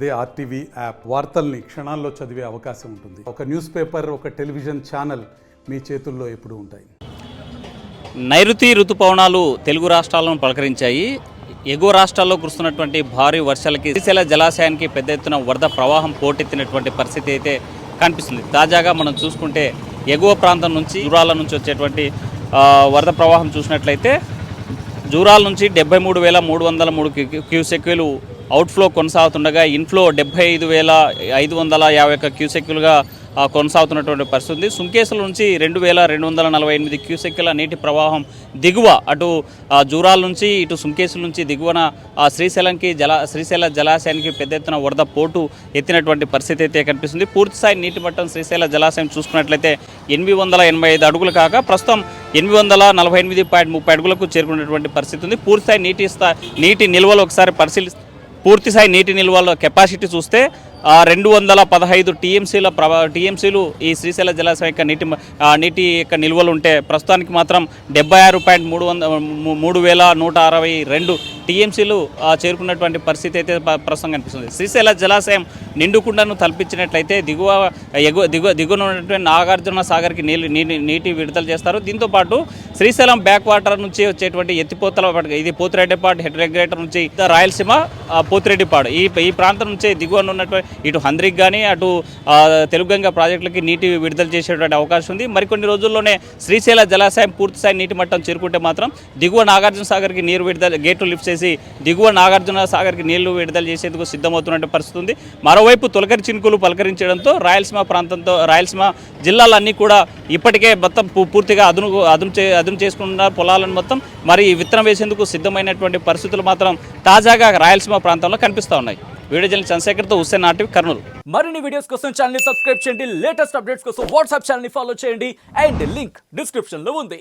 అదే RTV app వార్తల్ని క్షణాల్లో చదివే అవకాశం ఉంటుంది. ఒక న్యూస్ పేపర్, ఒక టెలివిజన్ ఛానల్ మీ చేతుల్లో ఎప్పుడూ ఉంటాయి. నైరుతి ఋతుపవనాలు తెలుగు రాష్ట్రాలను పలకరించాయి. ఎగువ రాష్ట్రాల్లో కురుస్తున్నటువంటి భారీ వర్షాలకి శ్రీశైల జలాశయానికి పెద్ద ఎత్తున వరద ప్రవాహం పోటెత్తినటువంటి పరిస్థితి అయితే కనిపిస్తుంది. తాజాగా మనం చూసుకుంటే ఎగువ ప్రాంతం నుంచి జూరాల నుంచి వచ్చేటువంటి వరద ప్రవాహం చూసినట్లయితే జూరాల నుంచి 73,303 క్యూసెక్కులు అవుట్ఫ్లో కొనసాగుతుండగా ఇన్ఫ్లో 75,551 క్యూసెక్కులుగా కొనసాగుతున్నటువంటి పరిస్థితి ఉంది. సుంకేసుల నుంచి 2,248 క్యూసెక్కుల నీటి ప్రవాహం దిగువ అటు జూరాల నుంచి ఇటు సుంకేసుల నుంచి దిగువన శ్రీశైల జలాశయానికి పెద్ద ఎత్తున వరద పోటు ఎత్తినటువంటి పరిస్థితి అయితే కనిపిస్తుంది. పూర్తిస్థాయి నీటి మట్టం శ్రీశైల జలాశయం చూసుకున్నట్లయితే 885 అడుగులు కాక ప్రస్తుతం 848.30 అడుగులకు చేరుకున్నటువంటి పరిస్థితి ఉంది. నీటి నిల్వలు ఒకసారి పూర్తిస్థాయి నీటి నిల్వల కెపాసిటీ చూస్తే 215 టీఎంసీలు ఈ శ్రీశైల జలాశయం యొక్క నీటి యొక్క నిల్వలు ఉంటే ప్రస్తుతానికి మాత్రం 76,362 టీఎంసీలు చేరుకున్నటువంటి పరిస్థితి అయితే ప్రస్తుతం కనిపిస్తుంది. శ్రీశైల జలాశయం నిండుకుండను తలపించినట్లయితే దిగువన ఉన్నటువంటి నాగార్జున సాగర్కి నీటి విడుదల చేస్తారు. దీంతోపాటు శ్రీశైలం బ్యాక్ వాటర్ నుంచి వచ్చేటువంటి ఎత్తిపోతల ఇది పోతిరెడ్డిపాడు హెడ్ రెగ్యులేటర్ నుంచి రాయలసీమ పోతిరెడ్డిపాడు ఈ ప్రాంతం నుంచి దిగువన ఉన్నటువంటి ఇటు హంద్రికి కానీ అటు తెలుగుగంగ ప్రాజెక్టులకి నీటి విడుదల చేసేటువంటి అవకాశం ఉంది. మరికొన్ని రోజుల్లోనే శ్రీశైల జలాశయం పూర్తిస్థాయి నీటి మట్టం చేరుకుంటే మాత్రం దిగువ నాగార్జున సాగర్కి నీరు విడుదల గేట్లు లిఫ్ట్ చేసి దిగువ నాగార్జున సాగర్కి నీళ్లు విడుదల చేసేందుకు సిద్ధమవుతున్నట్టు పరిస్థితి ఉంది. మరోవైపు తొలకరి చినుకులు పలకరించడంతో రాయలసీమ జిల్లాలన్నీ కూడా ఇప్పటికే మొత్తం పూర్తిగా అదును చేసుకున్న పొలాలను మొత్తం మరి విత్తనం వేసేందుకు సిద్ధమైనటువంటి పరిస్థితులు మాత్రం తాజాగా రాయలసీమ ప్రాంతంలో కనిపిస్తూ ఉన్నాయి. వీడియో జర్నలిస్ట్ చంద్రశేఖర్తో హుస్సేన్ ఆర్టీవీ కర్నూలు. మరిన్ని వీడియోస్ కోసం ఛానల్ ని సబ్స్క్రైబ్ చేయండి. లేటెస్ట్ అప్డేట్స్ కోసం వాట్సాప్ ఛానల్ ని ఫాలో చేయండి. అండ్ లింక్ డిస్క్రిప్షన్ లో ఉంది.